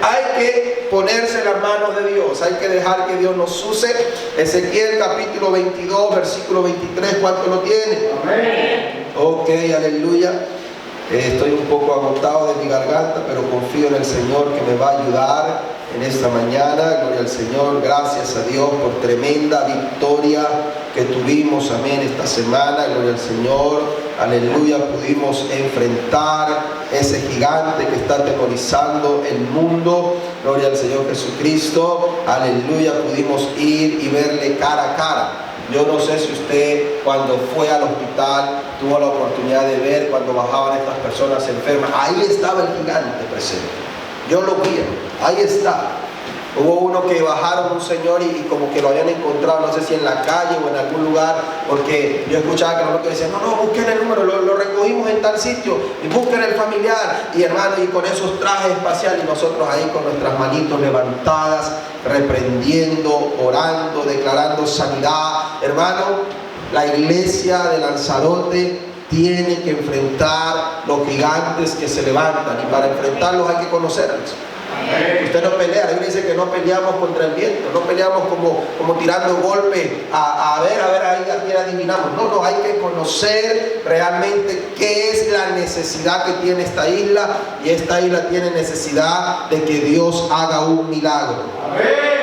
Hay que ponerse en las manos de Dios, hay que dejar que Dios nos use. Ezequiel capítulo 22, versículo 23, ¿cuánto lo tiene? Amén. Ok, aleluya. Estoy un poco agotado de mi garganta, pero confío en el Señor que me va a ayudar en esta mañana. Gloria al Señor, gracias a Dios por tremenda victoria que tuvimos, amén, esta semana. Gloria al Señor, aleluya. Pudimos enfrentar ese gigante que está atemorizando el mundo. Gloria al Señor Jesucristo, aleluya. Pudimos ir y verle cara a cara. Yo no sé si usted cuando fue al hospital tuvo la oportunidad de ver cuando bajaban estas personas enfermas. Ahí estaba el gigante presente. Yo lo vi, ahí está. Hubo uno que bajaron un señor y como que lo habían encontrado, no sé si en la calle o en algún lugar, porque yo escuchaba que los otros decían, no, busquen el número, lo recogimos en tal sitio, y busquen el familiar, y hermano, y con esos trajes espaciales, y nosotros ahí con nuestras manitos levantadas, reprendiendo, orando, declarando sanidad. Hermano, la iglesia de Lanzarote tiene que enfrentar los gigantes que se levantan, y para enfrentarlos hay que conocerlos. Usted no pelea, la Biblia dice que no peleamos contra el viento, no peleamos como tirando golpes a ver, ahí a quién adivinamos. No, hay que conocer realmente qué es la necesidad que tiene esta isla, y esta isla tiene necesidad de que Dios haga un milagro. Amén.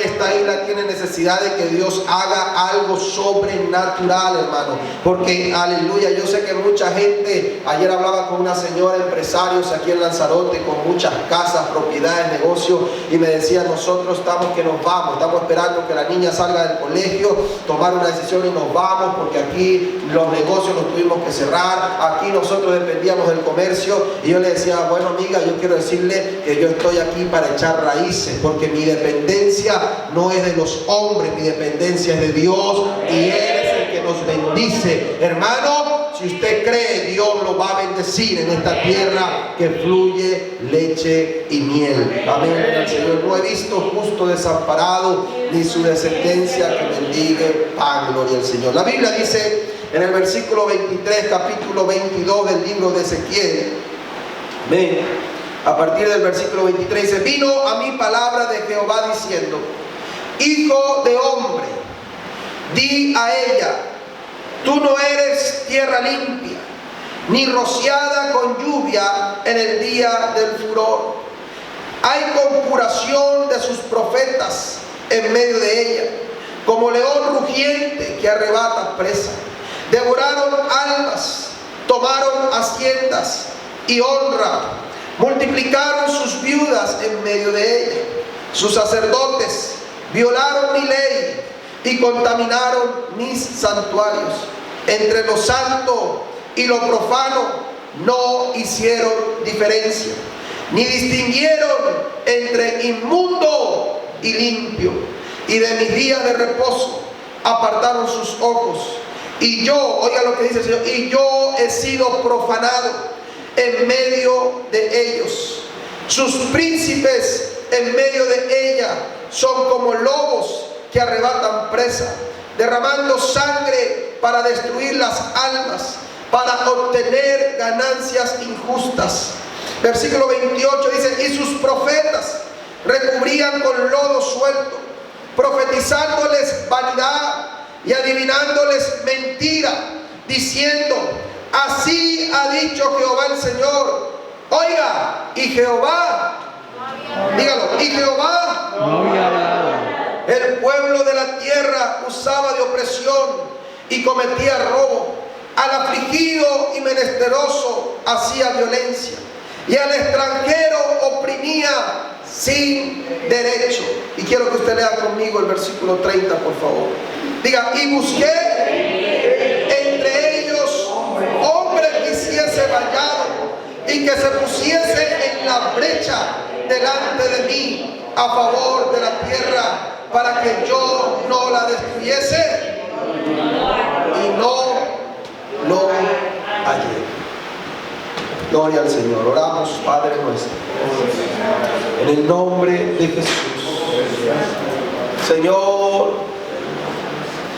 Esta isla tiene necesidad de que Dios haga algo sobrenatural, hermano, porque aleluya, yo sé que mucha gente, ayer hablaba con una señora, empresarios aquí en Lanzarote con muchas casas, propiedades, negocios, y me decía, nosotros estamos esperando que la niña salga del colegio, tomar una decisión y nos vamos, porque aquí los negocios los tuvimos que cerrar, aquí nosotros dependíamos del comercio. Y yo le decía, bueno amiga, yo quiero decirle que yo estoy aquí para echar raíces, porque mi dependencia no es de los hombres, mi dependencia es de Dios, y Él es el que nos bendice. Hermano, si usted cree, Dios lo va a bendecir en esta tierra que fluye leche y miel. Amén. El Señor, no he visto justo desamparado, ni su descendencia que mendigue pan. Gloria al Señor. La Biblia dice en el versículo 23, capítulo 22 del libro de Ezequiel, amén, a partir del versículo 23, dice, vino a mí palabra de Jehová diciendo, hijo de hombre, di a ella, tú no eres tierra limpia, ni rociada con lluvia en el día del furor. Hay conjuración de sus profetas en medio de ella, como león rugiente que arrebata presa. Devoraron almas, tomaron haciendas y honra, multiplicaron sus viudas en medio de ella. Sus sacerdotes violaron mi ley y contaminaron mis santuarios. Entre lo santo y lo profano no hicieron diferencia, ni distinguieron entre inmundo y limpio. Y de mis días de reposo apartaron sus ojos. Y yo, oiga lo que dice el Señor, y yo he sido profanado en medio de ellos. Sus príncipes en medio de ella son como lobos que arrebatan presa, derramando sangre para destruir las almas, para obtener ganancias injustas. Versículo 28 dice, y sus profetas recubrían con lodo suelto, profetizándoles vanidad y adivinándoles mentira, diciendo, así ha dicho Jehová el Señor. Oiga, y Jehová, dígalo, y Jehová No había hablado. el pueblo de la tierra usaba de opresión y cometía robo. Al afligido y menesteroso hacía violencia, y al extranjero oprimía sin derecho. Y quiero que usted lea conmigo el versículo 30, por favor. Diga, y busqué entre ellos hombre que hiciese vallado y que se pusiese en la brecha delante de mí a favor de la tierra, para que yo no la destruyese, y no lo hallé. Gloria al Señor. Oramos, Padre nuestro, en el nombre de Jesús. Señor,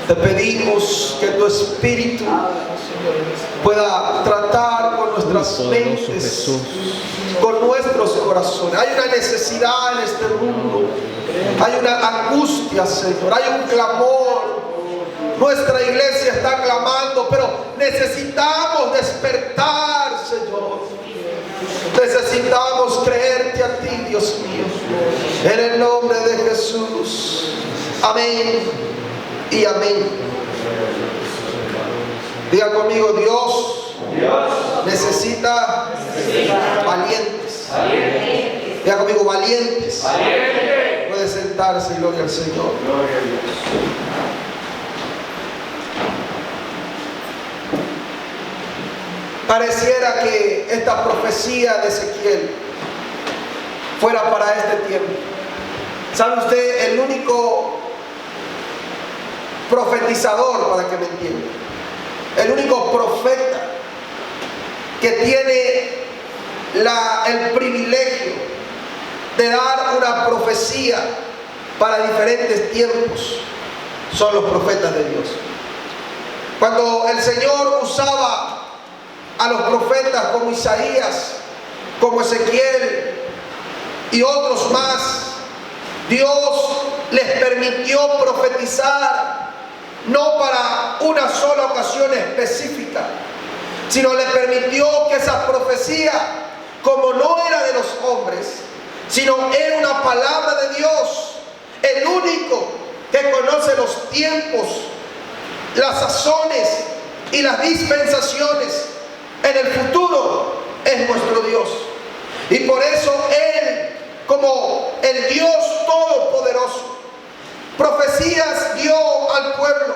Te pedimos que tu Espíritu pueda tratar con nuestras mentes, con nuestros corazones. Hay una necesidad en este mundo, hay una angustia, Señor, hay un clamor. Nuestra iglesia está clamando, pero necesitamos despertar, Señor. Necesitamos creerte a ti, Dios mío, en el nombre de Jesús. Amén y amén. Diga conmigo, Dios necesita valientes. Diga conmigo, valientes. Puede sentarse, gloria al Señor. Pareciera que esta profecía de Ezequiel fuera para este tiempo. ¿Sabe usted? El único profetizador, para que me entienda, el único profeta que tiene el privilegio de dar una profecía para diferentes tiempos son los profetas de Dios. Cuando el Señor usaba a los profetas como Isaías, como Ezequiel y otros más, Dios les permitió profetizar no para una sola ocasión específica, sino les permitió que esa profecía, como no era de los hombres, sino era una palabra de Dios, el único que conoce los tiempos, las sazones y las dispensaciones en el futuro, es nuestro Dios. Y por eso Él, como el Dios todopoderoso, profecías dio al pueblo,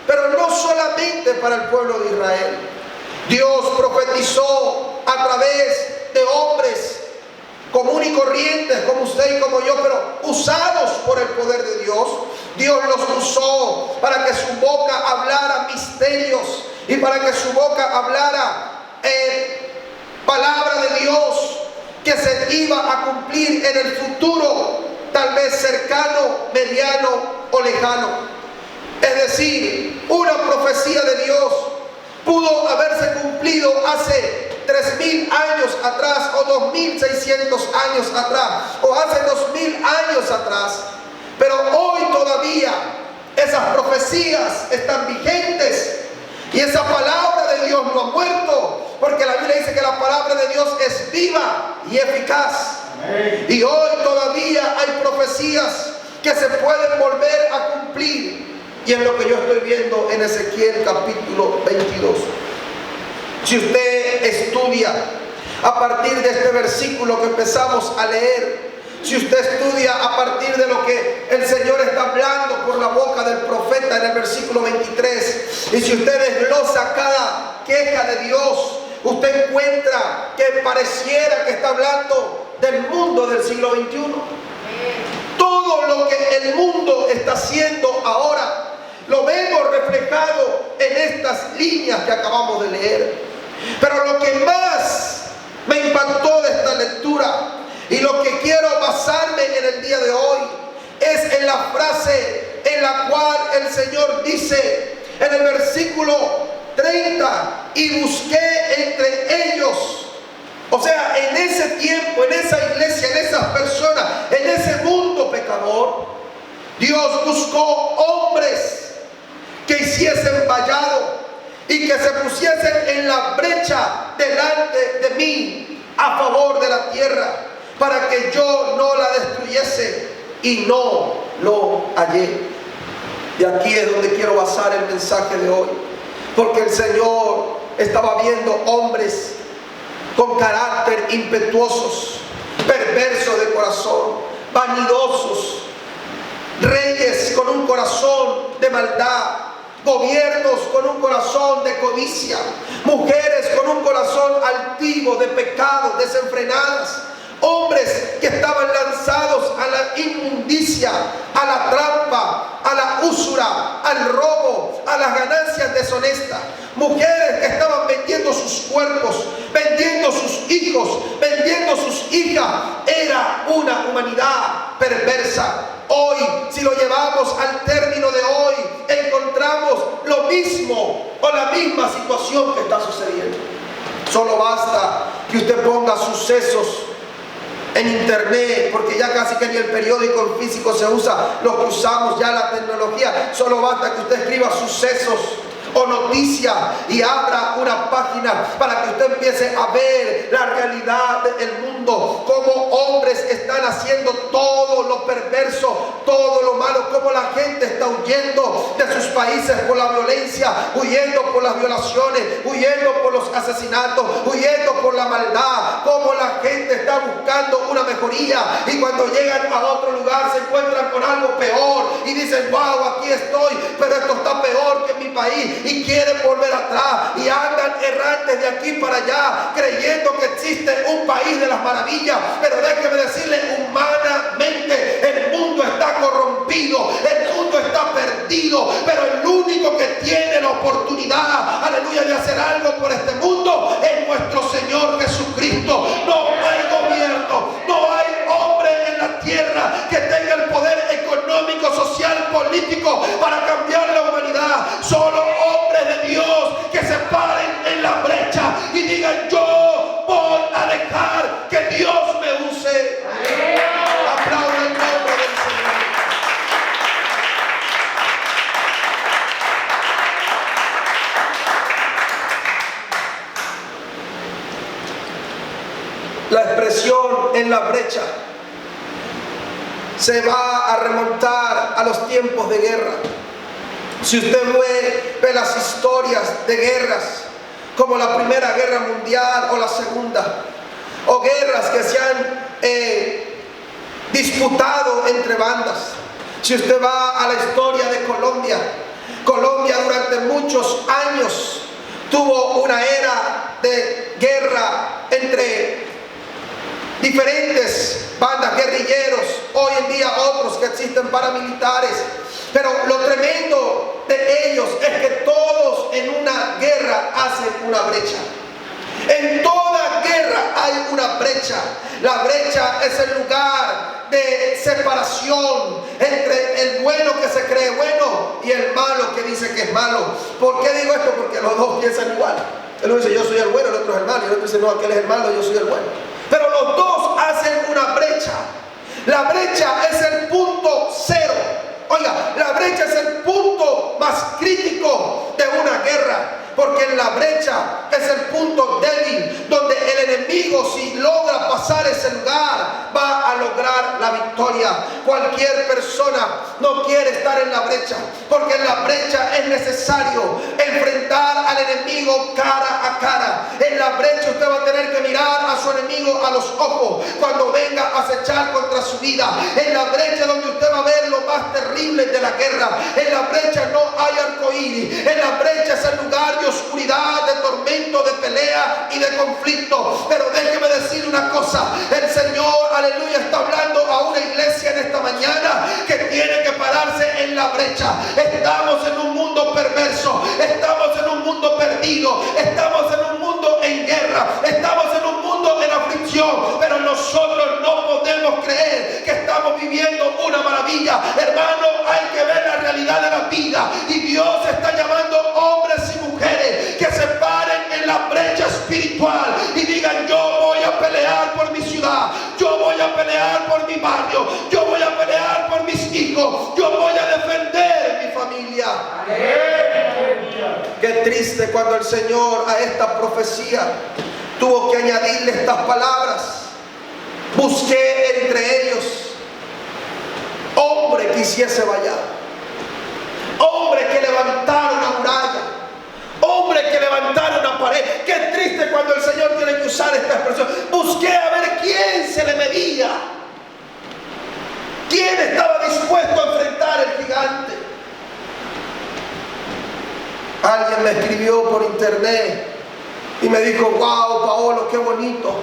pero no solamente para el pueblo de Israel. Dios profetizó a través de hombres comunes y corrientes como usted y como yo, pero usados por el poder de Dios. Dios los usó para que su boca hablara misterios y para que su boca hablara palabra de Dios que se iba a cumplir en el futuro, tal vez cercano, mediano o lejano. Es decir, una profecía de Dios pudo haberse cumplido hace 3.000 años atrás, o 2.600 años atrás, o hace 2.000 años atrás, pero hoy todavía esas profecías están vigentes y esa palabra de Dios no ha muerto, porque la Biblia dice que la palabra de Dios es viva y eficaz. Amén. Y hoy todavía hay profecías que se pueden volver a cumplir, y es lo que yo estoy viendo en Ezequiel capítulo 22. Si usted estudia a partir de este versículo que empezamos a leer, si usted estudia a partir de lo que el Señor está hablando por la boca del profeta en el versículo 23, y si usted desglosa cada queja de Dios, usted encuentra que pareciera que está hablando del mundo del siglo XXI. Todo lo que el mundo está haciendo ahora lo vemos reflejado en estas líneas que acabamos de leer. Pero lo que más me impactó de esta lectura y lo que quiero basarme en el día de hoy es en la frase en la cual el Señor dice en el versículo 30: y busqué entre ellos. O sea, en ese tiempo, en esa iglesia, en esas personas, en ese mundo pecador, Dios buscó hombres que hiciesen vallado y que se pusiesen en la brecha delante de mí a favor de la tierra, para que yo no la destruyese, y no lo hallé. Y aquí es donde quiero basar el mensaje de hoy, porque el Señor estaba viendo hombres con carácter impetuosos, perversos de corazón, vanidosos, reyes con un corazón de maldad, gobiernos con un corazón de codicia, mujeres con un corazón altivo de pecados desenfrenadas, hombres que estaban lanzados a la inmundicia, a la trampa, a la usura, al robo, a las ganancias deshonestas, mujeres que estaban vendiendo sus cuerpos, vendiendo sus hijos, vendiendo sus hijas. Era una humanidad perversa. Hoy, si lo llevamos al término de hoy, encontramos encontramos lo mismo o la misma situación que está sucediendo. Solo basta que usted ponga sucesos en internet, porque ya casi que ni el periódico físico se usa, lo que usamos ya la tecnología. Solo basta que usted escriba sucesos o noticias y abra una página para que usted empiece a ver la realidad del mundo, cómo hombres están haciendo todo lo perverso, todo lo malo, cómo la gente está huyendo de sus países por la violencia, huyendo por las violaciones, huyendo por los asesinatos, huyendo por la maldad, cómo la gente está buscando una mejoría y cuando llegan a otro lugar se encuentran con algo peor y dicen: wow, aquí estoy, pero esto está peor que en mi país, y quieren volver atrás y andan errantes de aquí para allá creyendo que existe un país de las maravillas. Pero déjeme decirle, humanamente el mundo está corrompido, el mundo está perdido, pero el único que tiene la oportunidad, aleluya, de hacer algo por este mundo es nuestro Señor Jesucristo. No hay gobierno, no hay hombre en la tierra que tenga el poder económico, social, político para cambiar la humanidad. Solo hombres de Dios que se paren en la brecha y digan: yo voy a dejar que Dios me use. Aplauda el nombre del Señor. La expresión en la brecha se va a remontar a los tiempos de guerra. Si usted ve las historias de guerras, como la Primera Guerra Mundial o la Segunda, o guerras que se han disputado entre bandas. Si usted va a la historia de Colombia, Colombia durante muchos años tuvo una era de guerra entre diferentes bandas, guerrilleros, hoy en día otros que existen paramilitares. Pero lo tremendo de ellos es que todos en una guerra hacen una brecha. En toda guerra hay una brecha. La brecha es el lugar de separación entre el bueno que se cree bueno y el malo que dice que es malo. ¿Por qué digo esto? Porque los dos piensan igual. El uno dice: yo soy el bueno, el otro es el malo, y el otro dice: no, aquel es el malo, yo soy el bueno. Pero los dos hacen una brecha. La brecha es el punto cero. Oiga, la brecha es el punto más crítico de una guerra, porque en la brecha es el punto débil donde el enemigo, si logra pasar ese lugar, va a lograr la victoria. Cualquier persona no quiere estar en la brecha, porque en la brecha es necesario enfrentar al enemigo cara a cara. En la brecha usted va a tener que mirar a su enemigo a los ojos cuando venga a acechar contra su vida. En la brecha donde usted va a ver lo más terrible de la guerra. En la brecha no hay arcoíris. En la brecha es el lugar de oscuridad, de tormento, de pelea y de conflicto. Pero déjeme decir una cosa: el Señor, aleluya, está hablando a una iglesia en esta mañana que tiene que pararse en la brecha. Estamos en un mundo perverso, estamos en un mundo perdido, estamos en un mundo en guerra, estamos en un mundo en aflicción, pero nosotros no podemos creer que estamos viviendo una maravilla. Hermano, hay que ver la realidad de la vida, y Dios está llamando hombres y mujeres que se paren en la brecha espiritual y digan: yo voy a pelear por mi ciudad, yo voy a pelear por mi barrio, yo voy a pelear por mis hijos, yo voy a defender mi familia. Qué triste cuando el Señor a esta profecía tuvo que añadirle estas palabras: busqué entre ellos hombre que hiciese vallar, hombre que levantara una muralla, hombre que levantara una pared. Qué triste cuando el Señor tiene que usar esta expresión: busqué a ver quién se le medía, quién estaba dispuesto a enfrentar el gigante. Alguien me escribió por internet y me dijo: wow, Paolo, qué bonito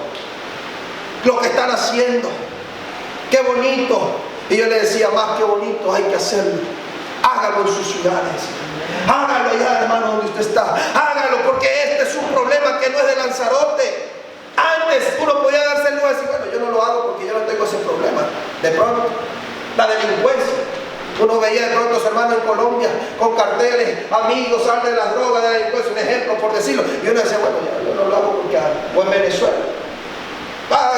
lo que están haciendo, qué bonito. Y yo le decía: más que bonito, hay que hacerlo. Hágalo en sus ciudades, hágalo allá, hermano, donde usted está. Hágalo, porque este es un problema que no es de Lanzarote. Antes uno podía darse el lugar y decir: bueno, yo no lo hago porque yo no tengo ese problema. De pronto, la delincuencia. Uno veía de pronto a los hermanos en Colombia con carteles, amigos, sal de las drogas, de la delincuencia, un ejemplo por decirlo. Y uno decía, bueno, ya, yo no lo hago porque o en Venezuela.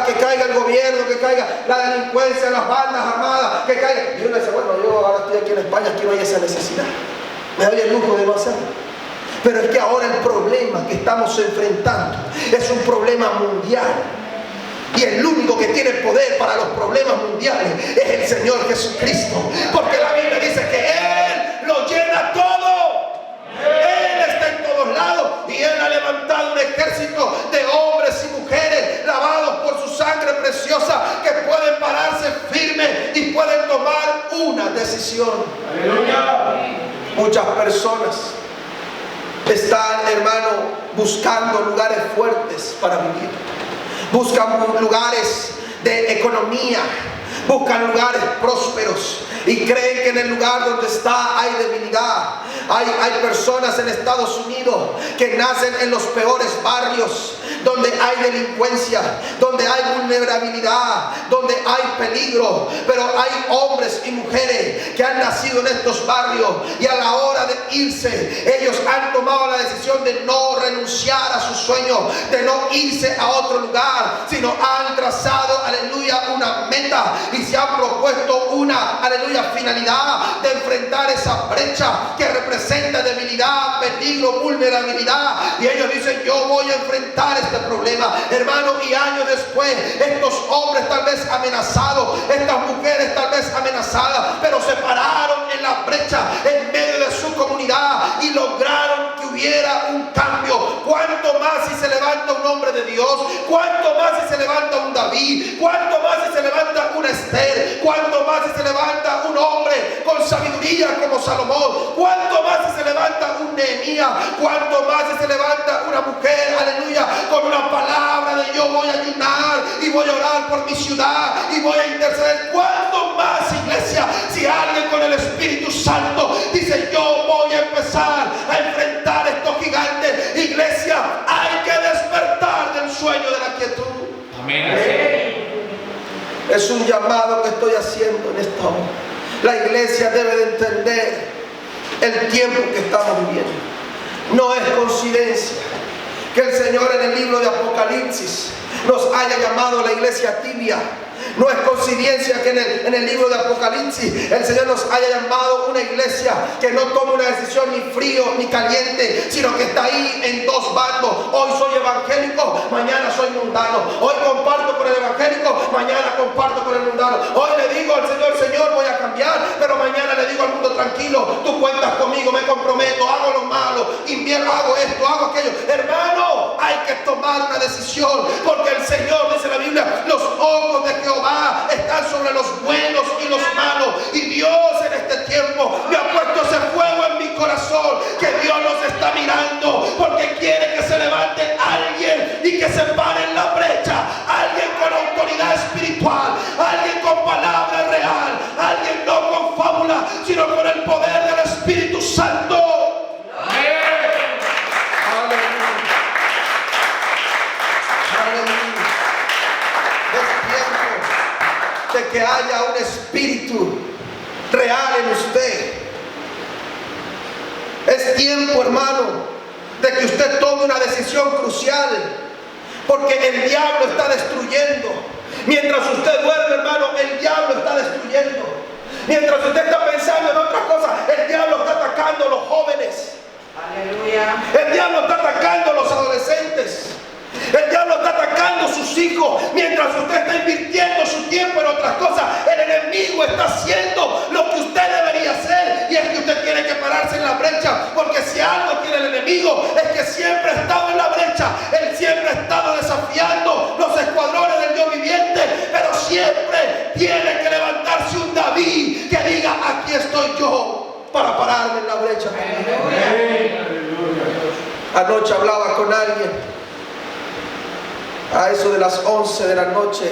Que caiga el gobierno, que caiga la delincuencia, las bandas armadas, que caiga. Y uno dice, bueno, yo ahora estoy aquí en España, aquí no hay esa necesidad. Me doy el lujo de no hacerlo. Pero es que ahora el problema que estamos enfrentando es un problema mundial. Y el único que tiene poder para los problemas mundiales es el Señor Jesucristo. Porque la Biblia dice que Él lo llena todo. Él está en todos lados. Y Él ha levantado un ejército de hombres y mujeres lavados por su sangre preciosa que pueden pararse firmes y pueden tomar una decisión. ¡Aleluya! Muchas personas están, hermano, buscando lugares fuertes para vivir. Buscan lugares de economía, buscan lugares prósperos y creen que en el lugar donde está hay debilidad. Hay personas en Estados Unidos que nacen en los peores barrios, donde hay delincuencia, donde hay vulnerabilidad, donde hay peligro. Pero hay hombres y mujeres que han nacido en estos barrios y a la hora de irse, ellos han tomado la decisión de no renunciar a sus sueños, de no irse a otro lugar, sino han trazado, aleluya, una meta y se han propuesto una, aleluya, finalidad de enfrentar esa brecha que representa debilidad, peligro, vulnerabilidad. Y ellos dicen, yo voy a enfrentar este problema, hermano. Y años después, estos hombres tal vez amenazados, estas mujeres tal vez amenazadas, pero se pararon en la brecha en medio de su comunidad y lograron que hubiera un cambio. ¿Cuánto más si se levanta un hombre de Dios? ¿Cuánto más si se levanta un David? ¿Cuánto más si se levanta una Esther? ¿Cuánto más si se levanta un hombre con sabiduría como Salomón? ¿Cuánto más si se levanta un Nehemías? ¿Cuánto más si se levanta una mujer, aleluya, con una palabra de yo voy a ayunar y voy a orar por mi ciudad y voy a interceder? ¿Cuánto más, iglesia, si alguien con el Espíritu Santo dice yo voy a empezar a enfrentar estos gigantes? Iglesia, hay que despertar del sueño de la quietud. Amén. Es un llamado que estoy haciendo en esta hora. La iglesia debe de entender el tiempo que estamos viviendo. No es coincidencia que el Señor en el libro de Apocalipsis nos haya llamado a la iglesia tibia. No es coincidencia que en el libro de Apocalipsis el Señor nos haya llamado una iglesia que no toma una decisión ni frío ni caliente, sino que está ahí en dos bandos. Hoy soy evangélico, mañana soy mundano. Hoy comparto con el evangélico, mañana comparto con el mundano. Hoy le digo al Señor, Señor, voy a cambiar, pero mañana le digo al mundo, tranquilo, tú cuentas conmigo, me comprometo, hago lo malo, invierno, hago esto, hago aquello. Hermano, hay que tomar una decisión, porque el Señor, dice la Biblia, los ojos de Jehová están sobre los buenos y los malos. Y Dios en este tiempo me ha puesto ese fuego en mi corazón, que Dios nos está mirando, porque quiere que se levante alguien y que se pare en la brecha, alguien con autoridad espiritual, alguien con palabra real, alguien no con fábula, sino con el poder del Espíritu Santo. De que haya un espíritu real en usted. Es tiempo, hermano, de que usted tome una decisión crucial, porque el diablo está destruyendo. Mientras usted duerme, hermano, el diablo está destruyendo. Mientras usted está pensando en otras cosas, el diablo está atacando a los jóvenes. Aleluya. El diablo está atacando a los adolescentes. El diablo está atacando a sus hijos. Mientras usted está invirtiendo su tiempo en otras cosas, el enemigo está haciendo lo que usted debería hacer. Y es que usted tiene que pararse en la brecha, porque si algo tiene el enemigo es que siempre ha estado en la brecha. Él siempre ha estado desafiando los escuadrones del Dios viviente, pero siempre tiene que levantarse un David que diga, aquí estoy yo para pararme en la brecha. Anoche hablaba con alguien a eso de las 11 de la noche,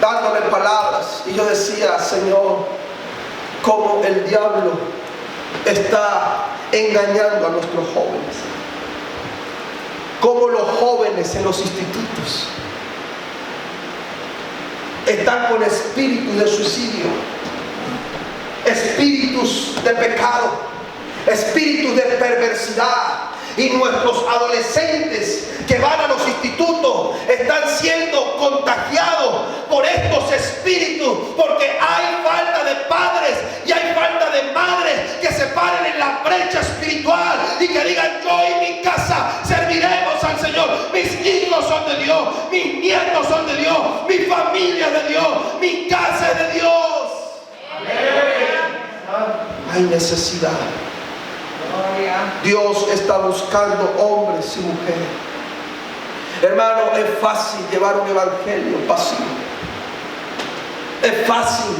dándole palabras, y yo decía, Señor, cómo el diablo está engañando a nuestros jóvenes, cómo los jóvenes en los institutos están con espíritu de suicidio, espíritus de pecado, espíritus de perversidad. Y nuestros adolescentes que van a los institutos están siendo contagiados por estos espíritus, porque hay falta de padres y hay falta de madres que se paren en la brecha espiritual y que digan: yo y mi casa serviremos al Señor, mis hijos son de Dios, mis nietos son de Dios, mi familia es de Dios, mi casa es de Dios. Hay necesidad. Dios está buscando hombres y mujeres. Hermano, es fácil llevar un evangelio pasivo. Es fácil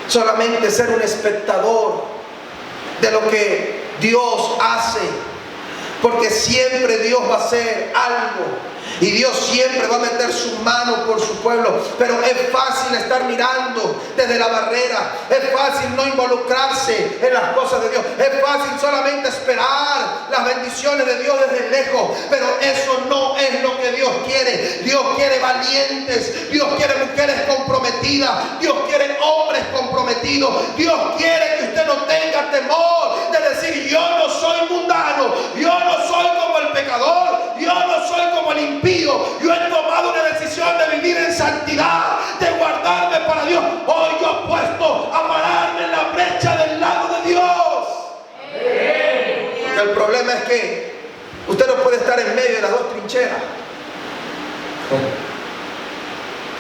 solamente ser un espectador de lo que Dios hace, porque siempre Dios va a hacer algo. Y Dios siempre va a meter su mano por su pueblo. Pero es fácil estar mirando desde la barrera. Es fácil no involucrarse en las cosas de Dios. Es fácil solamente esperar las bendiciones de Dios desde lejos. Pero eso no es lo que Dios quiere. Dios quiere valientes. Dios quiere mujeres comprometidas. Dios quiere hombres comprometidos. Dios quiere que usted no tenga temor de decir: yo no soy mundano. Yo no soy como el pecador. Yo no soy como el impío. Yo he tomado una decisión de vivir en santidad, de guardarme para Dios. Hoy yo apuesto a pararme en la brecha del lado de Dios. Porque el problema es que usted no puede estar en medio de las dos trincheras.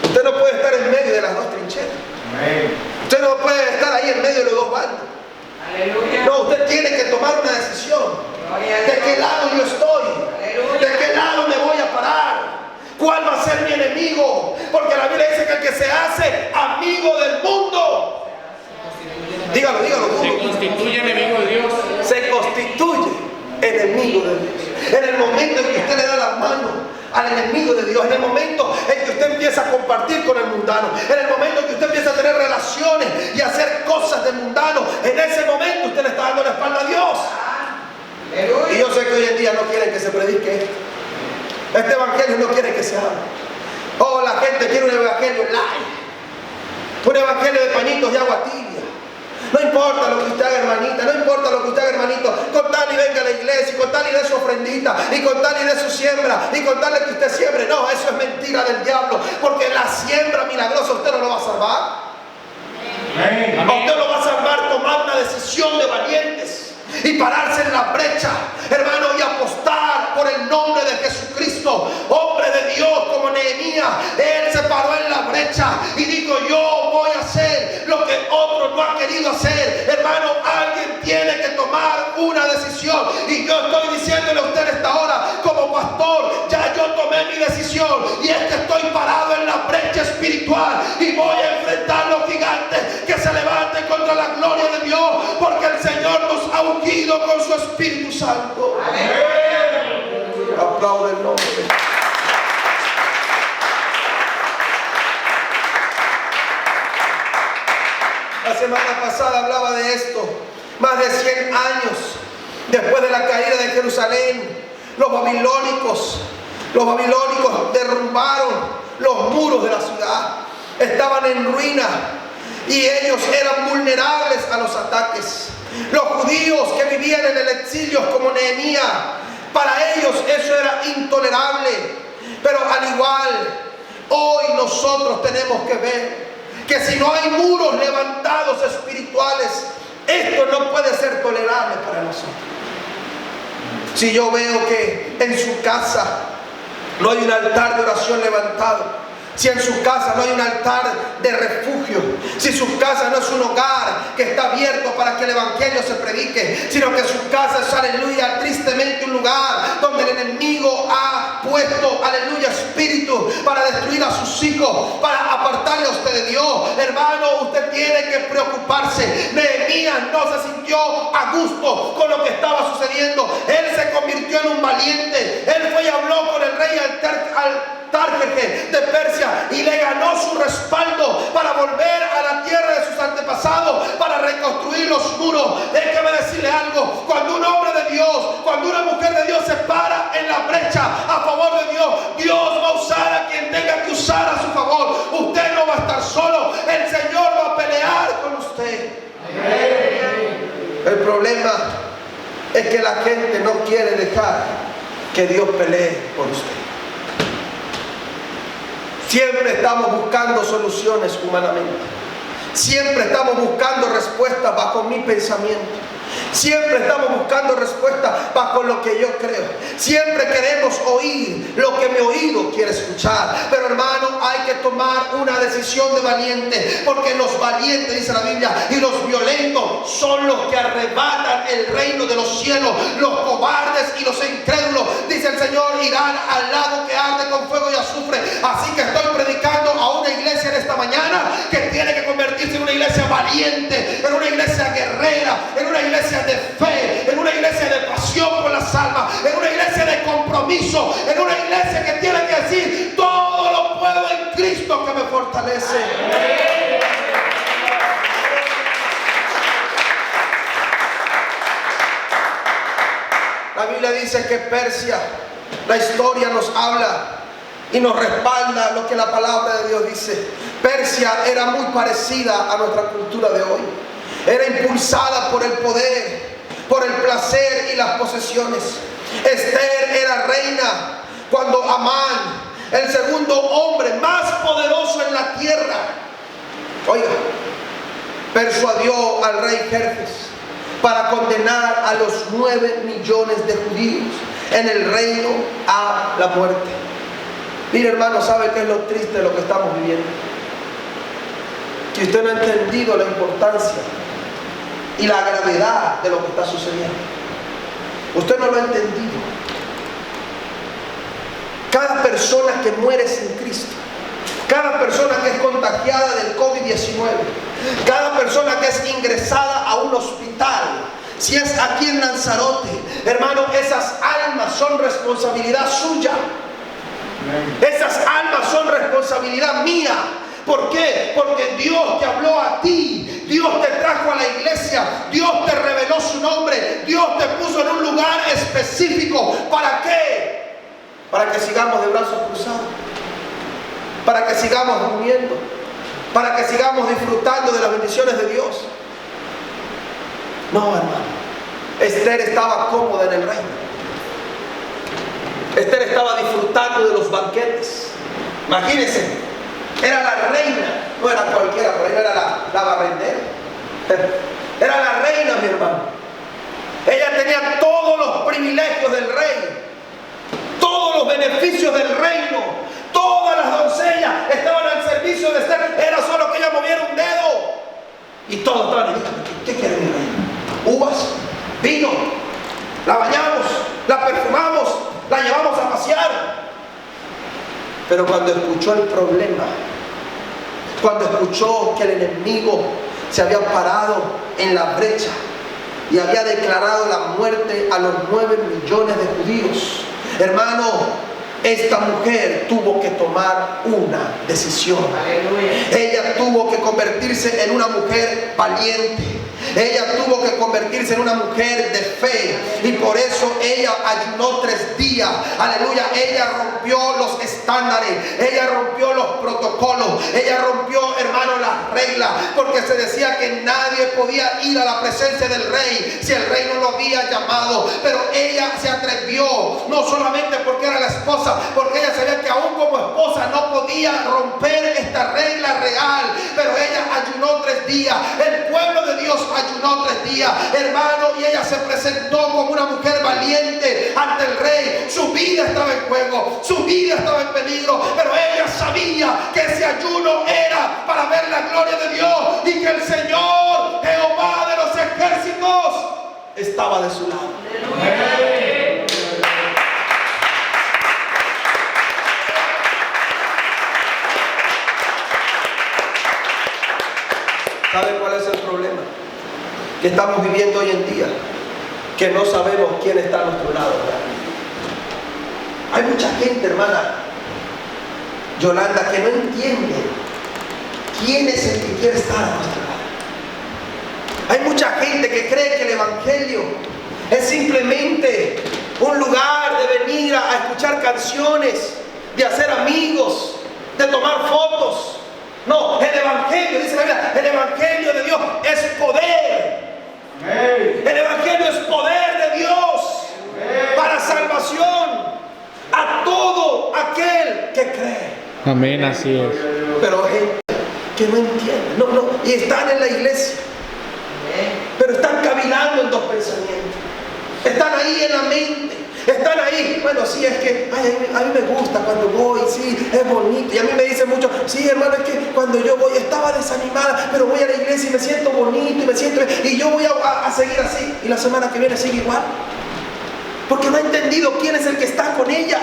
Usted no puede estar en medio de las dos trincheras. Usted no puede estar ahí en medio de los dos bandos. No, usted tiene que tomar una decisión. ¿De qué lado yo estoy? ¿De qué lado me voy a parar? ¿Cuál va a ser mi enemigo? Porque la Biblia dice que el que se hace amigo del mundo, dígalo. Se constituye enemigo de Dios. Se constituye enemigo de Dios. En el momento en que usted le da la mano al enemigo de Dios, en el momento en que usted empieza a compartir con el mundano, en el momento en que usted empieza a tener relaciones y a hacer cosas de mundano, en ese momento usted le está dando la espalda a Dios. Y yo sé que hoy en día no quieren que se predique esto. Este evangelio no quiere que se hable. Oh, la gente quiere un evangelio light, un evangelio de pañitos y agua tibia. No importa lo que usted haga, hermanita, no importa lo que usted haga, hermanito, con tal y venga a la iglesia, y con tal y dé su ofrendita, y con tal y dé su siembra, y con tal de que usted siembre. No, eso es mentira del diablo, porque la siembra milagrosa usted no lo va a salvar. Usted lo va a salvar tomar una decisión de valientes y pararse en la brecha, hermano, y apostar por el nombre de Jesucristo. Hombre de Dios como Nehemías, él se paró en la brecha y dijo: yo voy a hacer lo que otro no ha querido hacer. Hermano, alguien tiene que tomar una decisión, y yo estoy diciéndole a usted esta hora como pastor: ya yo tomé mi decisión, y es que estoy parado en la brecha espiritual y voy a enfrentar los gigantes que se levanten contra la gloria de Dios, porque el Señor nos ha ungido con su Espíritu Santo. Amén. Aplaude el nombre. La semana pasada hablaba de esto. Más de 100 años después de la caída de Jerusalén, los babilónicos derrumbaron los muros de la ciudad. Estaban en ruina y ellos eran vulnerables a los ataques. Los judíos que vivían en el exilio como Nehemías, para ellos eso era intolerable. Pero al igual, hoy nosotros tenemos que ver que si no hay muros levantados espirituales, esto no puede ser tolerable para nosotros. Si yo veo que en su casa no hay un altar de oración levantado, si en su casa no hay un altar de refugio, si su casa no es un hogar que está abierto para que el evangelio se predique, sino que su casa es, aleluya, tristemente un lugar donde el enemigo ha puesto, aleluya, espíritu para destruir a sus hijos, para apartarle a usted de Dios, hermano, usted tiene que preocuparse. Nehemías no se sintió a gusto con lo que estaba sucediendo. Él se convirtió en un valiente. Él fue y habló con el rey Artajerjes de Persia y le ganó su respaldo para volver a la tierra de sus antepasados, para reconstruir los muros. Déjeme decirle algo: cuando un hombre de Dios, cuando una mujer de Dios se para en la brecha a favor de Dios, Dios va a usar a quien tenga que usar a su favor. Usted no va a estar solo, el Señor va a pelear con usted. es que la gente no quiere dejar que Dios pelee por usted. Siempre estamos buscando soluciones humanamente. Siempre estamos buscando respuestas bajo mi pensamiento. Siempre estamos buscando respuestas bajo lo que yo creo. Siempre queremos oír lo que mi oído quiere escuchar. Pero hermano, hay que tomar una decisión de valiente. Porque los valientes, dice la Biblia, y los violentos son los que arrebatan el reino de los cielos. Los cobardes y los incrédulos, dice el Señor, irán al lago que arde con fuego y azufre. Así que estoy predicando a una iglesia en esta mañana que tiene que convertirse en una iglesia valiente, en una iglesia guerrera, en una iglesia de fe, en una iglesia de pasión por las almas, en una iglesia de compromiso, en una iglesia que tiene que decir: todo lo puedo en Cristo que me fortalece. La Biblia dice que Persia, la historia nos habla y nos respalda lo que la palabra de Dios dice. Persia era muy parecida a nuestra cultura de hoy. Era impulsada por el poder, por el placer y las posesiones. Esther era reina cuando Amán, el segundo hombre más poderoso en la tierra, oiga, persuadió al rey Jerjes para condenar a los 9 millones de judíos en el reino a la muerte. Mire, hermano, ¿sabe qué es lo triste de lo que estamos viviendo? Que usted no ha entendido la importancia y la gravedad de lo que está sucediendo. Usted no lo ha entendido. Cada persona que muere sin Cristo, cada persona que es contagiada del COVID-19, cada persona que es ingresada a un hospital, si es aquí en Lanzarote, hermano, esas almas son responsabilidad suya. Esas almas son responsabilidad mía. ¿Por qué? Porque Dios te habló a ti, Dios te trajo a la iglesia, Dios te reveló su nombre, Dios te puso en un lugar específico. ¿Para qué? Para que sigamos de brazos cruzados, para que sigamos durmiendo, para que sigamos disfrutando de las bendiciones de Dios. No, hermano, Esther estaba cómoda en el reino. Esther estaba disfrutando de los banquetes. Imagínense, era la reina, no era cualquiera, pero era la barrendera. Era la reina, mi hermano. Ella tenía todos los privilegios del rey, todos los beneficios del reino. Todas las doncellas estaban al servicio de Esther. Era solo que ella moviera un dedo y todos estaban ahí. ¿Qué quiere mi reina? Uvas, vino, la bañamos, la perfumamos, la llevamos a pasear. Pero cuando escuchó el problema, cuando escuchó que el enemigo se había parado en la brecha y había declarado la muerte a los 9 millones de judíos, hermano, esta mujer tuvo que tomar una decisión. Ella tuvo que convertirse en una mujer valiente. Ella tuvo que convertirse en una mujer de fe, y por eso ella ayunó 3 días. Aleluya. Ella rompió los estándares, ella rompió los protocolos, ella rompió, hermano, las reglas, porque se decía que nadie podía ir a la presencia del rey si el rey no lo había llamado. Pero ella se atrevió, no solamente porque era la esposa, porque ella sabía que aún como esposa no podía romper esta regla real. Pero ella ayunó 3 días. El pueblo de Dios ayunó 3 días, hermano, y ella se presentó como una mujer valiente ante el rey. Su vida estaba en juego, su vida estaba en peligro, pero ella sabía que ese ayuno era para ver la gloria de Dios y que el Señor, Jehová de los ejércitos, estaba de su lado. ¿Saben cuál es el problema que estamos viviendo hoy en día? Que no sabemos quién está a nuestro lado. Hay mucha gente, hermana Yolanda, que no entiende quién es el que quiere estar a nuestro lado. Hay mucha gente que cree que el evangelio es simplemente un lugar de venir a escuchar canciones, de hacer amigos, de tomar fotos. No, el evangelio, dice la Biblia, el evangelio de Dios es poder. El evangelio es poder de Dios Amén, así es. Pero hay gente que no entiende, y están en la iglesia, pero están cavilando en dos pensamientos. Están ahí en la mente. Están ahí, bueno, sí, es que a mí me gusta cuando voy, sí, es bonito. Y a mí me dicen mucho, sí, hermano, es que cuando yo voy estaba desanimada, pero voy a la iglesia y me siento bonito y yo voy a seguir así. Y la semana que viene sigue igual. Porque no ha entendido quién es el que está con ella.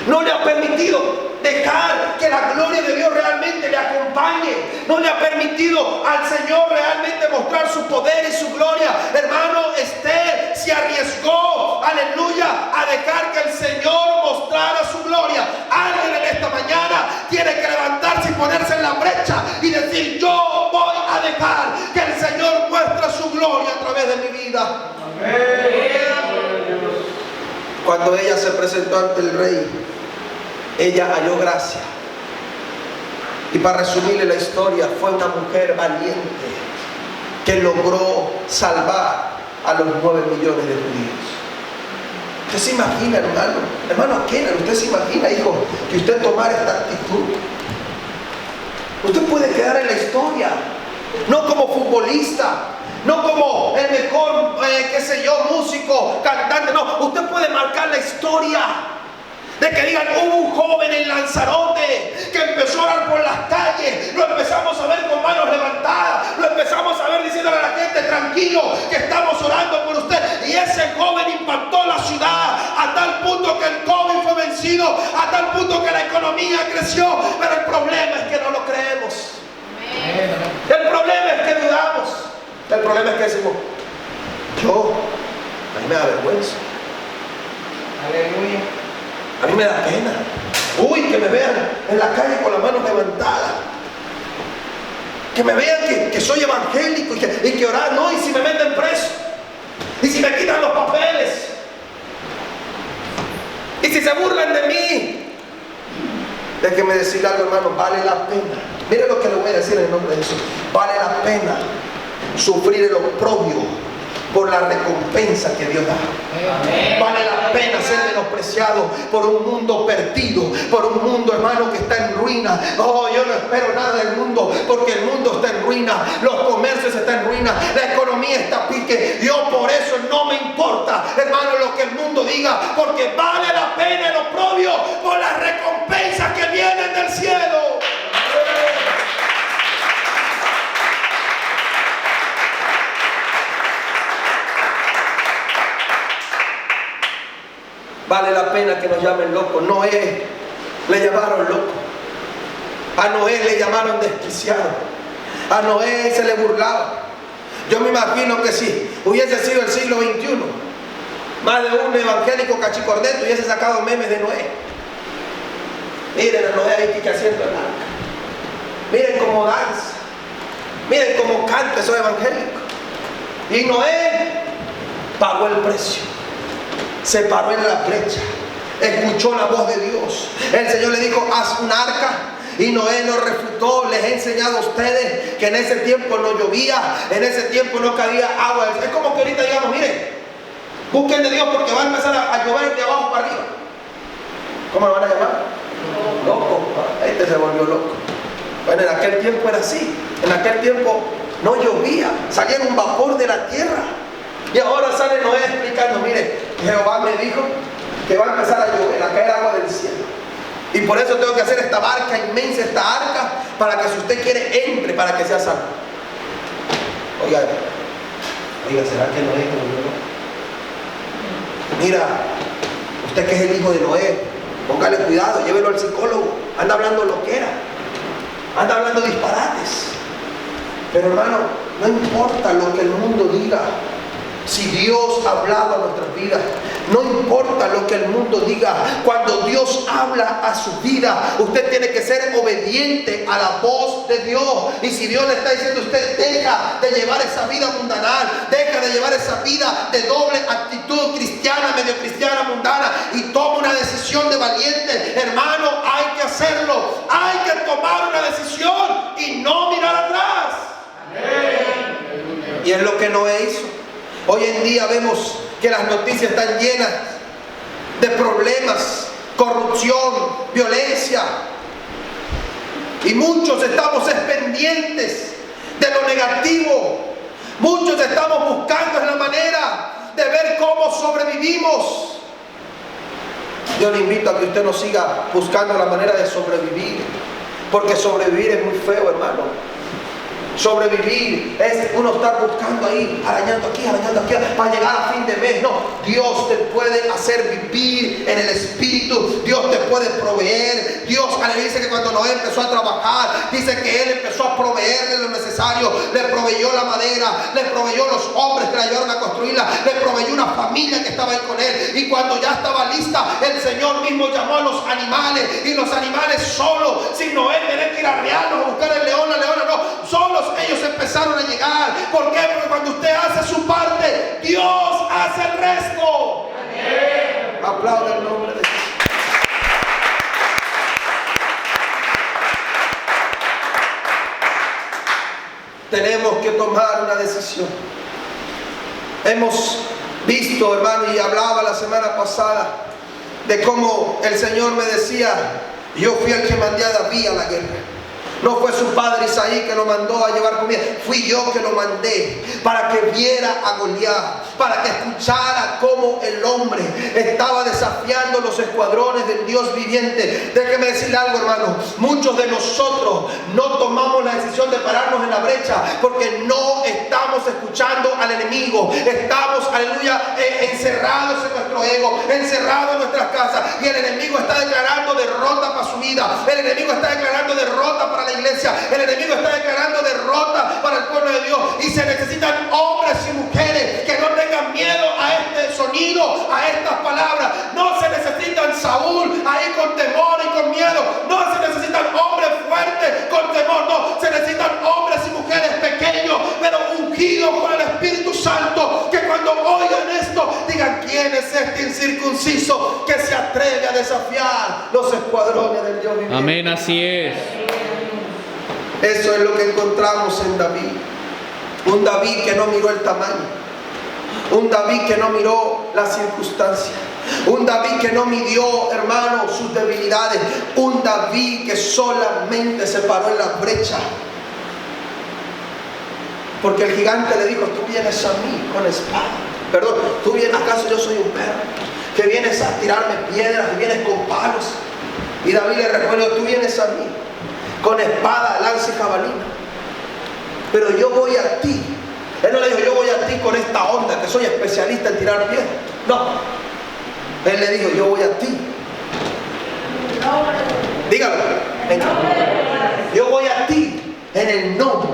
No le ha permitido dejar que la gloria de Dios realmente le acompañe. No le ha permitido al Señor realmente mostrar su poder y su gloria. Hermano, Esther se arriesgó, aleluya, a dejar que el Señor mostrara su gloria. Alguien en esta mañana tiene que levantarse y ponerse en la brecha y decir: yo voy a dejar que el Señor muestre su gloria a través de mi vida. Amén. Cuando ella se presentó ante el rey, ella halló gracia. Y para resumirle la historia, fue una mujer valiente que logró salvar a los 9 millones de judíos. ¿Usted se imagina, hermano? Hermano Kenan, ¿usted se imagina, hijo, que usted tomara esta actitud? Usted puede quedar en la historia, no como futbolista, no como el mejor, músico, cantante, no. Usted puede marcar la historia de que digan: hubo un joven en Lanzarote que empezó a orar por las calles, lo empezamos a ver con manos levantadas, lo empezamos a ver diciéndole a la gente: tranquilo, que estamos orando por usted. Y ese joven impactó la ciudad a tal punto que el COVID fue vencido, a tal punto que la economía creció. Pero el problema es que no lo creemos. El problema es que dudamos. El problema es que decimos: a mí me da vergüenza. Aleluya. A mí me da pena. Uy, que me vean en la calle con las manos levantadas. Que me vean que soy evangélico y que orar, no, y si me meten preso. Y si me quitan los papeles. Y si se burlan de mí. Déjeme decir algo, hermano, vale la pena. Mire lo que le voy a decir en el nombre de Jesús. Vale la pena sufrir el oprobio por la recompensa que Dios da. Amén. Vale la pena ser menospreciado por un mundo perdido, por un mundo, hermano, que está en ruina. Oh, yo no espero nada del mundo, porque el mundo está en ruina, los comercios están en ruina, la economía está a pique. Yo por eso no me importa, hermano, lo que el mundo diga, porque vale la pena el oprobio por las recompensas que vienen del cielo. Vale la pena que nos llamen locos. Noé le llamaron loco. A Noé le llamaron desquiciado. A Noé se le burlaba. Yo me imagino que si hubiese sido el siglo XXI, más de un evangélico cachicorneto hubiese sacado memes de Noé. Miren a Noé ahí que haciendo el arca. Miren cómo danza. Miren cómo canta esos evangélicos. Y Noé pagó el precio. Se paró en la brecha, escuchó la voz de Dios. El Señor le dijo: haz un arca. Y Noé lo refutó. Les he enseñado a ustedes que en ese tiempo no llovía, en ese tiempo no cabía agua. Es como que ahorita digamos: miren, busquen de Dios porque va a empezar a llover de abajo para arriba. ¿Cómo lo van a llamar? Loco. Este se volvió loco. Bueno, en aquel tiempo era así. En aquel tiempo no llovía, salía un vapor de la tierra. Y ahora sale Noé explicando: mire, Jehová me dijo que va a empezar a llover, a caer agua del cielo. Y por eso tengo que hacer esta barca inmensa, esta arca, para que si usted quiere, entre, para que sea salvo. Oiga, ¿será que Noé es como yo? Mira, usted que es el hijo de Noé, póngale cuidado, llévelo al psicólogo. Anda hablando loquera, anda hablando disparates. Pero hermano, no importa lo que el mundo diga. Si Dios ha hablado a nuestras vidas, no importa lo que el mundo diga. Cuando Dios habla a su vida, usted tiene que ser obediente a la voz de Dios. Y si Dios le está diciendo a usted: deja de llevar esa vida mundanal, deja de llevar esa vida de doble actitud cristiana, medio cristiana, mundana, y toma una decisión de valiente, hermano, hay que hacerlo. Hay que tomar una decisión y no mirar atrás. Amén. Y es lo que Noé hizo. Hoy en día vemos que las noticias están llenas de problemas, corrupción, violencia. Y muchos estamos pendientes de lo negativo. Muchos estamos buscando la manera de ver cómo sobrevivimos. Yo le invito a que usted no siga buscando la manera de sobrevivir, porque sobrevivir es muy feo, hermano. Sobrevivir es uno estar buscando ahí, arañando aquí, para llegar a fin de mes. No, Dios te puede hacer vivir en el Espíritu. Dios te puede proveer. Dios, dice que cuando Noé empezó a trabajar, dice que Él empezó a proveerle lo necesario. Le proveyó la madera, le proveyó los hombres que la ayudaron a construirla, le proveyó una familia que estaba ahí con Él. Y cuando ya estaba lista, el Señor mismo llamó a los animales, y los animales solos, sin Noé tener que ir a arrearlos, a buscar el león, la leona, no, solos ellos empezaron a llegar. ¿Por qué? Porque cuando usted hace su parte, Dios hace el resto. Amén. Aplauda el nombre de Jesús. Tenemos que tomar una decisión. Hemos visto, hermano, y hablaba la semana pasada de cómo el Señor me decía: yo fui el que mandé a David a la guerra. No fue su padre Isaí que lo mandó a llevar comida. Fui yo que lo mandé para que viera a Goliat, para que escuchara cómo el hombre estaba desafiando los escuadrones del Dios viviente. Déjeme decirle algo, hermano. Muchos de nosotros no tomamos la decisión de pararnos en la brecha porque no estamos escuchando al enemigo. Estamos, aleluya, encerrados en nuestro ego, encerrados en nuestras casas. Y el enemigo está declarando derrota para su vida. El enemigo está declarando derrota para la iglesia. El enemigo está declarando derrota para el pueblo de Dios. Y se necesitan hombres y mujeres que no tengan miedo a este sonido, a estas palabras. No se necesitan Saúl ahí con temor y con miedo. No se necesitan hombres fuertes con temor. No, se necesitan hombres y mujeres pequeños, pero ungidos con el Espíritu Santo, que cuando oigan esto digan: ¿quién es este incircunciso que se atreve a desafiar los escuadrones del Dios viviente? Amén, así es. Eso es lo que encontramos en David. Un David que no miró el tamaño. Un David que no miró las circunstancias. Un David que no midió, hermano, sus debilidades. Un David que solamente se paró en la brecha. Porque el gigante le dijo: tú vienes a mí con espada. Perdón, tú vienes, ¿acaso yo soy un perro que vienes a tirarme piedras y vienes con palos? Y David le respondió: tú vienes a mí con espada, lanza y jabalina, pero yo voy a ti. Él no le dijo: yo voy a ti con esta onda que soy especialista en tirar piedras. No, él le dijo: yo voy a ti. Dígalo. Yo voy a ti en el nombre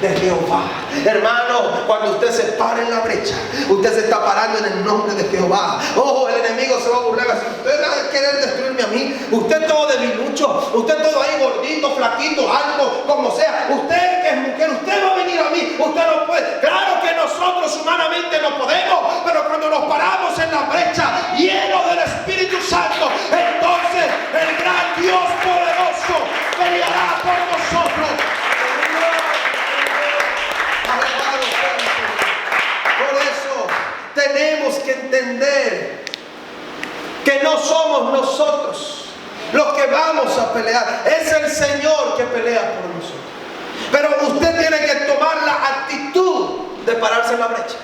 de Jehová. Hermano, cuando usted se para en la brecha, usted se está parando en el nombre de Jehová. Oh, el enemigo se va a burlar así: usted va a querer destruirme a mí. Usted todo debilucho, usted todo ahí gordito, flaquito, alto, como sea. Usted que es mujer, usted va a venir a mí. Usted no puede. Claro que nosotros humanamente no podemos, pero cuando nos paramos en la brecha, llenos del Espíritu Santo, entonces el gran Dios poderoso peleará por nosotros. Por eso tenemos que entender que no somos nosotros los que vamos a pelear, es el Señor que pelea por nosotros. Pero usted tiene que tomar la actitud de pararse en la brecha.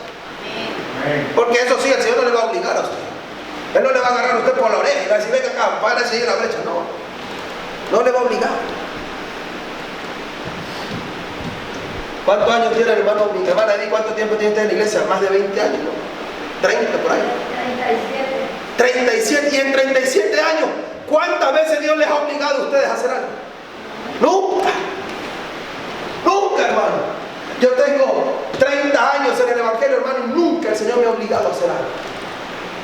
Porque eso sí, el Señor no le va a obligar a usted. Él no le va a agarrar a usted por la oreja y le va a decir: venga acá, párese ahí en la brecha. No le va a obligar. ¿Cuántos años tiene el hermano? Mi hermana Edith, ¿cuánto tiempo tiene usted en la iglesia? Más de 20 años, ¿no? 30 por ahí. 37. Y en 37 años, ¿cuántas veces Dios les ha obligado a ustedes a hacer algo? Nunca. Nunca, hermano. Yo tengo 30 años en el Evangelio, hermano, y nunca el Señor me ha obligado a hacer algo.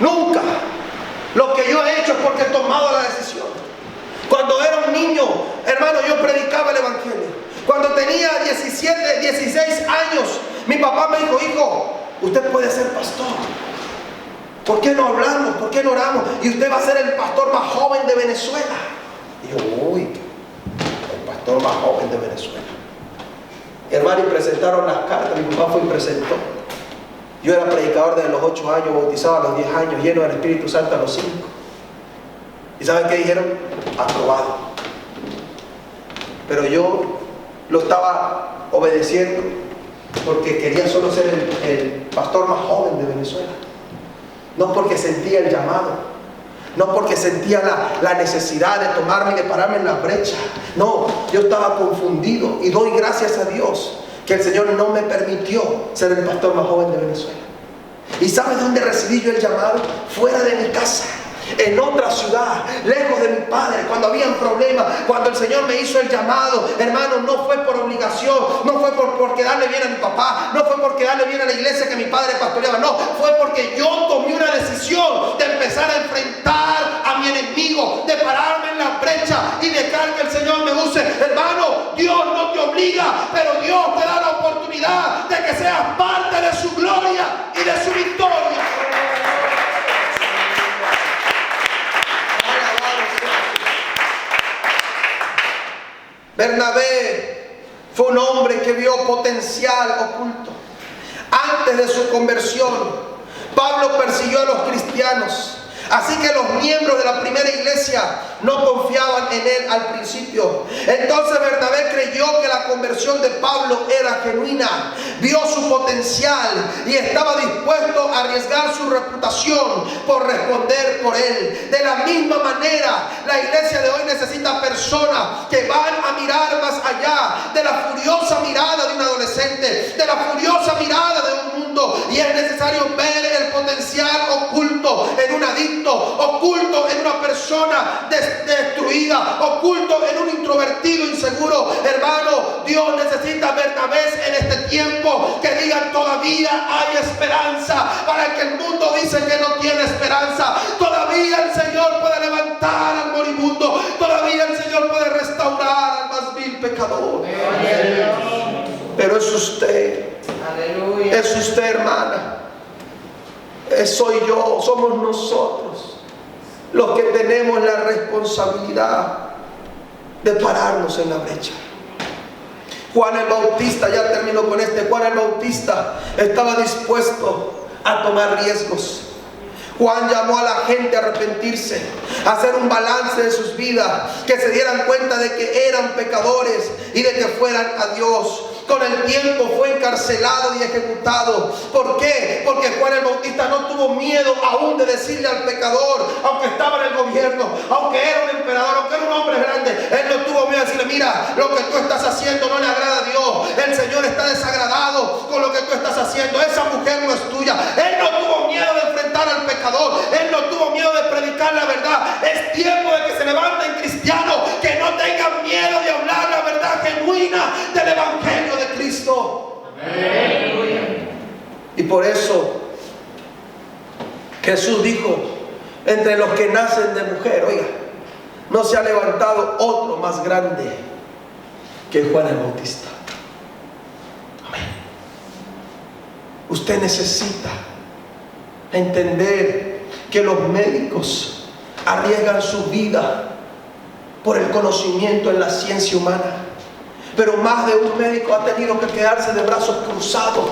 Nunca. Lo que yo he hecho es porque he tomado la decisión. Cuando era un niño, hermano, yo predicaba el Evangelio. Cuando tenía 17, 16 años, mi papá me dijo: hijo, usted puede ser pastor. ¿Por qué no hablamos? ¿Por qué no oramos? Y usted va a ser el pastor más joven de Venezuela. Y yo: uy, el pastor más joven de Venezuela. Hermano, y presentaron las cartas. Mi papá fue y presentó. Yo era predicador desde los 8 años, bautizado a los 10 años, lleno del Espíritu Santo a los 5. ¿Y saben qué dijeron? Aprobado. Pero yo lo estaba obedeciendo porque quería solo ser el pastor más joven de Venezuela. No porque sentía el llamado. No porque sentía la necesidad de tomarme y de pararme en la brecha. No, yo estaba confundido y doy gracias a Dios que el Señor no me permitió ser el pastor más joven de Venezuela. ¿Y sabes dónde recibí yo el llamado? Fuera de mi casa, en otra ciudad, lejos de mi padre, cuando habían problemas, cuando el Señor me hizo el llamado. Hermano, no fue por obligación, no fue por quedarle bien a mi papá, no fue por quedarle bien a la iglesia que mi padre pastoreaba, no, fue porque yo tomé una decisión de empezar a enfrentar a mi enemigo, de pararme en la brecha y dejar que el Señor me use. Hermano, Dios no te obliga, pero Dios te da la oportunidad de que seas parte de su gloria y de su victoria. Bernabé fue un hombre que vio potencial oculto. Antes de su conversión, Pablo persiguió a los cristianos. Así que los miembros de la primera iglesia no confiaban en él al principio. Entonces Bernabé creyó que la conversión de Pablo era genuina. Vio su potencial y estaba dispuesto a arriesgar su reputación por responder por él. De la misma manera, la iglesia de hoy necesita personas que van a mirar más allá de la furiosa mirada de un adolescente, de la furiosa mirada de un mundo. Y es necesario ver el potencial oculto en un adicto, oculto en una persona destruida, oculto en un introvertido inseguro. Hermano, Dios necesita Bernabés en este tiempo que digan: todavía hay esperanza para el que el mundo dice que no tiene esperanza. Todavía el Señor puede levantar al moribundo, todavía el Señor puede restaurar al más vil pecador. Pero es usted, Aleluya. es usted, hermana, soy yo, somos nosotros los que tenemos la responsabilidad de pararnos en la brecha. Juan el Bautista, ya termino con Juan el Bautista estaba dispuesto a tomar riesgos. Juan llamó a la gente a arrepentirse, a hacer un balance de sus vidas, que se dieran cuenta de que eran pecadores y de que fueran a Dios. Con el tiempo fue encarcelado y ejecutado. ¿Por qué? Porque Juan el Bautista no tuvo miedo aún de decirle al pecador, aunque estaba en el gobierno, aunque era un emperador, aunque era un hombre grande, él no tuvo miedo de decirle: mira, lo que tú estás haciendo no le agrada a Dios, el Señor está desagradado con lo que tú estás haciendo, esa mujer no es tuya. Él no tuvo miedo de enfrentar al pecador, él no tuvo miedo de predicar la verdad. Es tiempo de que se levanten cristianos que no tengan miedo de hablar la verdad genuina del evangelio de Cristo. Amén. Y por eso Jesús dijo: entre los que nacen de mujer, oiga, no se ha levantado otro más grande que Juan el Bautista. Amén. Usted necesita entender que los médicos arriesgan su vida por el conocimiento en la ciencia humana. Pero más de un médico ha tenido que quedarse de brazos cruzados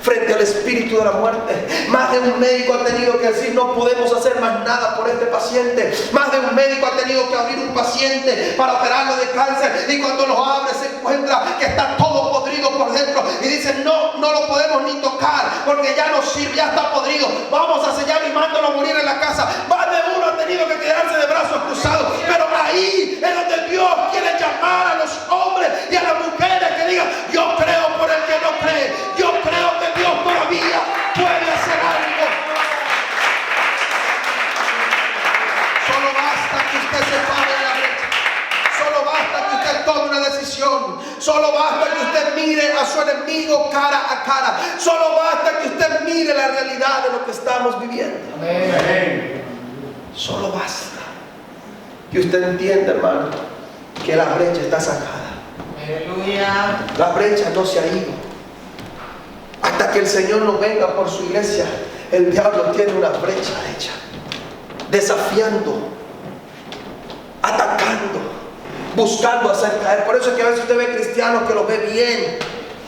frente al espíritu de la muerte. Más de un médico ha tenido que decir: no podemos hacer más nada por este paciente. Más de un médico ha tenido que abrir un paciente para operarlo de cáncer, y cuando lo abre se encuentra que está todo podrido por dentro y dicen: no lo podemos ni tocar porque ya no sirve, ya está podrido, vamos a sellarlo y mándalo a morir en la casa. Más de uno ha tenido que quedarse de brazos cruzados. Pero ahí es donde Dios quiere llamar a los hombres y a las mujeres que digan: yo creo por el que no cree, yo creo que Dios todavía puede hacer algo. Solo basta que usted se pare en la brecha. Solo basta que usted tome una decisión. Solo basta que usted mire a su enemigo cara a cara. Solo basta que usted mire la realidad de lo que estamos viviendo. Amén. Solo basta que usted entienda, hermano, que la brecha está sacada. Aleluya. La brecha no se ha ido. Hasta que el Señor no venga por su iglesia, el diablo tiene una brecha hecha, desafiando, atacando, buscando hacer caer. Por eso es que a veces usted ve cristianos que los ve bien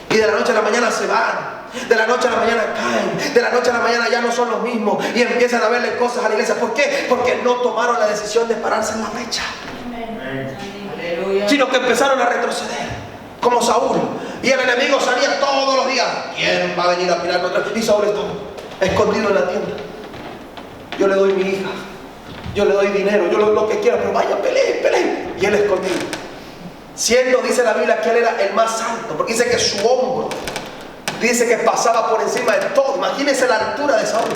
y de la noche a la mañana se van, de la noche a la mañana caen, de la noche a la mañana ya no son los mismos y empiezan a verle cosas a la iglesia. ¿Por qué? Porque no tomaron la decisión de pararse en la brecha. Aleluya. Aleluya. sino que empezaron a retroceder, como Saúl. Y el enemigo salía todos los días. ¿Quién va a venir a pelear contra él? Y Saúl estaba escondido en la tienda. Yo le doy mi hija, yo le doy dinero, yo le doy lo que quiera, pero vaya, peleen, peleen. Y él escondido. Siendo, dice la Biblia, que él era el más alto, porque dice que su hombro, dice que pasaba por encima de todo. Imagínense la altura de Saúl.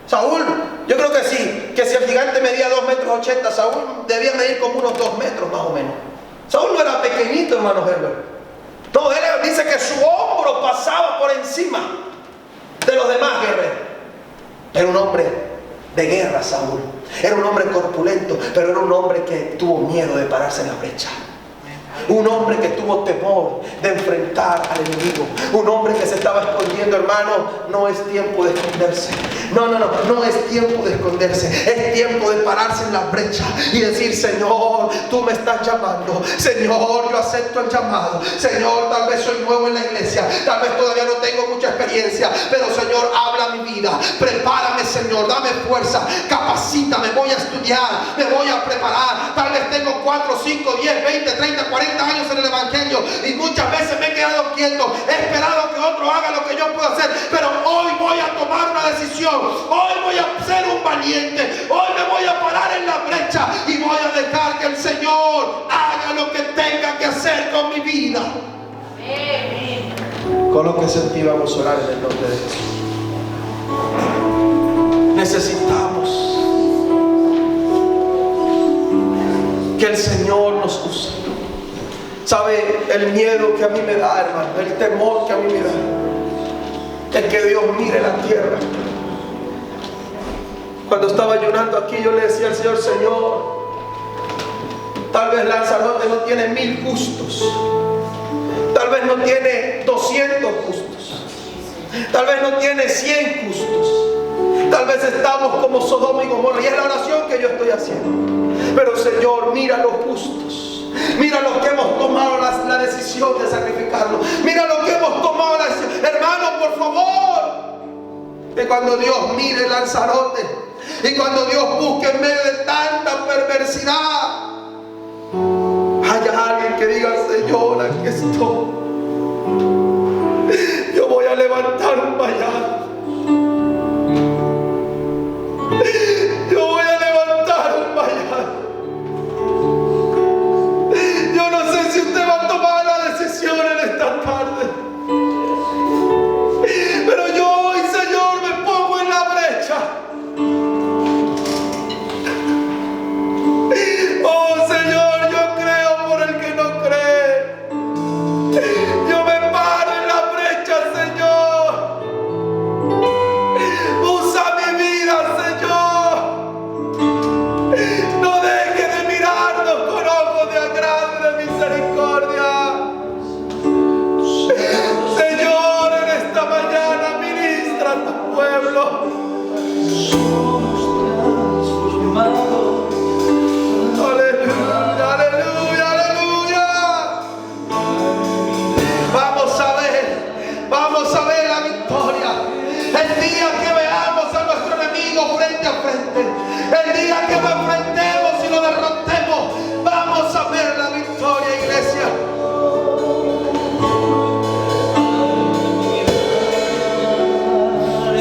Saúl, yo creo que sí, que si el gigante medía 2,80 metros, Saúl debía medir como unos 2 metros más o menos. Saúl no era pequeñito, hermano Herbert. No, él dice que su hombro pasaba por encima de los demás guerreros. Era un hombre de guerra, Saúl. Era un hombre corpulento, pero era un hombre que tuvo miedo de pararse en la brecha. Un hombre que tuvo temor de enfrentar al enemigo. Un hombre que se estaba escondiendo, hermano. No es tiempo de esconderse. No es tiempo de esconderse. Es tiempo de pararse en la brecha y decir: Señor, tú me estás llamando. Señor, yo acepto el llamado. Señor, tal vez soy nuevo en la iglesia. Tal vez todavía no tengo mucha experiencia. Pero Señor, habla mi vida. Prepárame, Señor. Dame fuerza. Capacítame. Voy a estudiar. Me voy a preparar. Tal vez tengo 4, 5, 10, 20, 30, 40 años en el evangelio y muchas veces me he quedado quieto, he esperado que otro haga lo que yo puedo hacer, pero hoy voy a tomar una decisión. Hoy voy a ser un valiente. Hoy me voy a parar en la brecha y voy a dejar que el Señor haga lo que tenga que hacer con mi vida. Con lo que sentí, vamos a orar en el nombre de Jesús. Necesitamos que el Señor nos use. ¿Sabe el miedo que a mí me da, hermano? El temor que a mí me da es que Dios mire la tierra. Cuando estaba ayunando aquí, yo le decía al Señor: Señor, tal vez Lanzarote no tiene 1000 justos, tal vez no tiene 200 justos, tal vez no tiene 100 justos, tal vez estamos como Sodoma y Gomorra, y es la oración que yo estoy haciendo. Pero Señor, mira los justos. Mira los que hemos tomado la decisión de sacrificarlo. Mira lo que hemos tomado la decisión. Hermano, por favor, que cuando Dios mire Lanzarote y cuando Dios busque en medio de tanta perversidad, haya alguien que diga: Señor, aquí estoy. Yo voy a levantar un vallado. Yo voy a levantar un vallado. Yo no sé si usted va a tomar la decisión en esta tarde, pero yo hoy, Señor, me pongo en la brecha. Oh Señor, yo creo por el que no cree. Yo me paro en la brecha, Señor. Usa mi vida, Señor. No deje de mirarnos con ojos de agrado y de misericordia. Señor, en esta mañana ministra a tu pueblo. Aleluya, aleluya, aleluya. Vamos a ver la victoria. El día que veamos a nuestro enemigo frente a frente, el día que lo enfrentemos y lo derrotemos, vamos a ver la victoria, iglesia.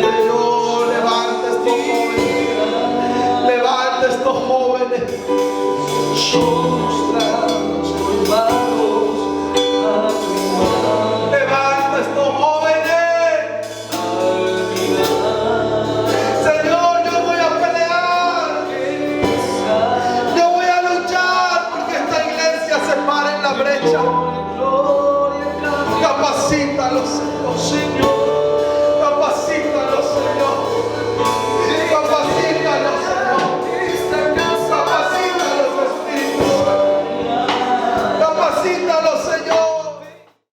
Señor, levanta estos jóvenes. Levanta estos jóvenes. Levanta estos jóvenes. Señor, yo voy a pelear. Yo voy a luchar porque esta iglesia se pare en la brecha. Capacítalos, Señor.